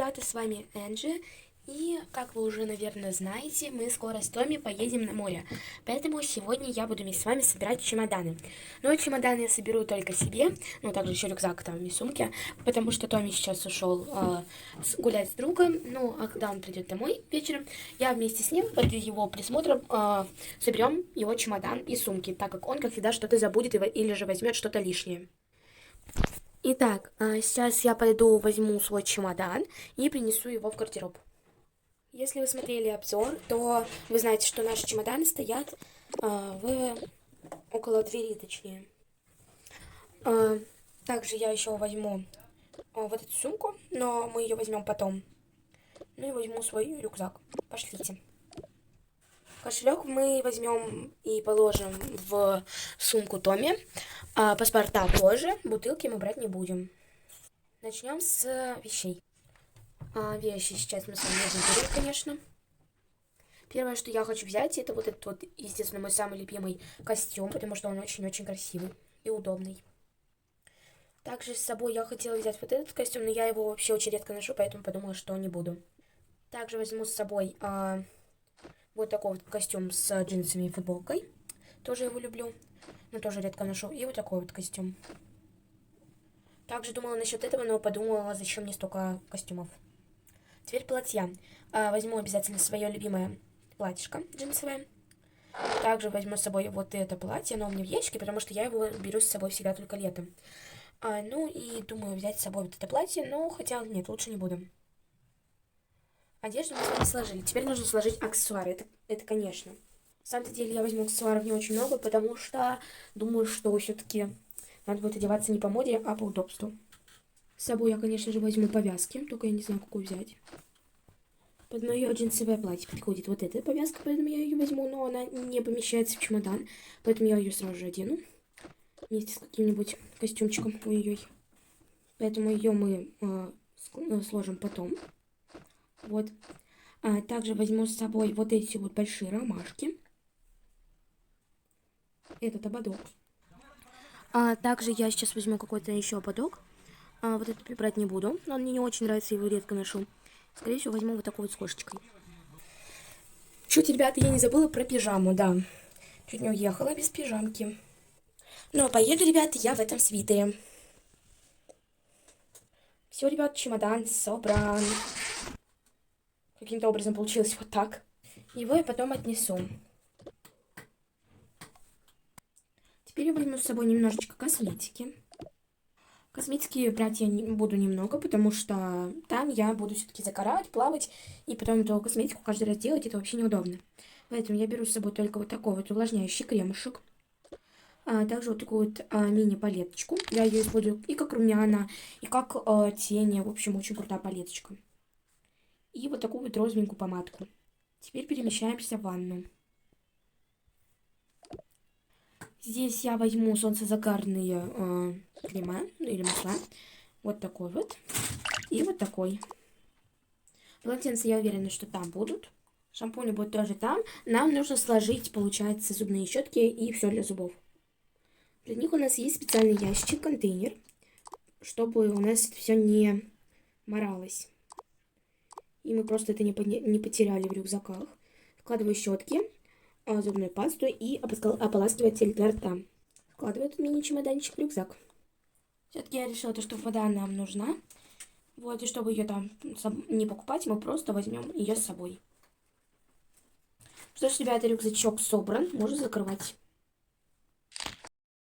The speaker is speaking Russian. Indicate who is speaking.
Speaker 1: ребята, с вами Энджи. И, как вы уже, наверное, знаете, мы скоро с Томми поедем на море. Поэтому сегодня я буду вместе с вами собирать чемоданы. Но чемоданы я соберу только себе, ну, также еще рюкзак там и сумки, потому что Томми сейчас ушел гулять с другом. Ну, а когда он придет домой вечером, я вместе с ним, под его присмотром, соберем его чемодан и сумки, так как он, как всегда, что-то забудет или же возьмет что-то лишнее. Итак, сейчас я пойду возьму свой чемодан и принесу его в гардероб. Если вы смотрели обзор, то вы знаете, что наши чемоданы стоят около двери, точнее. Также я еще возьму вот эту сумку, но мы ее возьмем потом. Ну и возьму свой рюкзак. Пошлите. Кошелек мы возьмем и положим в сумку Томми. Паспорта тоже, бутылки мы брать не будем. Начнем с вещей. Вещи сейчас мы с вами выберем, конечно. Первое, что я хочу взять, это вот этот вот, естественно, мой самый любимый костюм, потому что он очень-очень красивый и удобный. Также с собой я хотела взять вот этот костюм, но я его вообще очень редко ношу, поэтому подумала, что не буду. Также возьму с собой вот такой вот костюм с джинсами и футболкой. Тоже его люблю, но тоже редко ношу. И вот такой вот костюм. Также думала насчет этого, но подумала, зачем мне столько костюмов. Теперь платья. Возьму обязательно свое любимое платьишко джинсовое. Также возьму с собой вот это платье, оно у меня в ящике, потому что я его беру с собой всегда только летом. Ну и думаю взять с собой вот это платье, но хотя нет, лучше не буду. Одежду мы с вами сложили. Теперь нужно сложить аксессуары. Это конечно. На самом деле я возьму аксессуаров не очень много, потому что думаю, что все-таки надо будет одеваться не по моде, а по удобству. С собой я, конечно же, возьму повязки, только я не знаю, какую взять. Под мое джинсовое платье подходит вот эта повязка, поэтому я ее возьму, но она не помещается в чемодан, поэтому я ее сразу же одену вместе с каким-нибудь костюмчиком. Ой-ой-ой. Поэтому ее мы сложим потом. Вот. Также возьму с собой вот эти вот большие ромашки. Этот ободок. Также я сейчас возьму какой-то еще ободок. Вот этот брать не буду. Он мне не очень нравится, его редко ношу. Скорее всего, возьму вот такой вот с кошечкой. Чуть, ребята, я не забыла про пижаму, да. Чуть не уехала без пижамки. Но поеду, ребята, я в этом свитере. Все, ребят, чемодан собран. Каким-то образом получилось вот так. Его я потом отнесу. Теперь я возьму с собой немножечко косметики. Косметики брать я не буду немного, потому что там я буду все-таки загорать, плавать, и потом эту косметику каждый раз делать, это вообще неудобно. Поэтому я беру с собой только вот такой вот увлажняющий кремушек. Также вот такую вот мини-палеточку. Я ее использую и как румяна, и как тени. В общем, очень крутая палеточка. И вот такую вот розовенькую помадку. Теперь перемещаемся в ванну. Здесь я возьму солнцезагарные крема, или масла. Вот такой вот. И вот такой. Полотенца я уверена, что там будут. Шампуни будут тоже там. Нам нужно сложить, получается, зубные щетки и все для зубов. Для них у нас есть специальный ящик, контейнер, чтобы у нас это все не моралось. И мы просто это не потеряли в рюкзаках. Вкладываю щетки, зубную пасту и ополаскиватель для рта. Вкладываю этот мини-чемоданчик в рюкзак. Все-таки я решила, что вода нам нужна. Вот, и чтобы ее там не покупать, мы просто возьмем ее с собой. Что ж, ребята, рюкзачок собран, можно закрывать.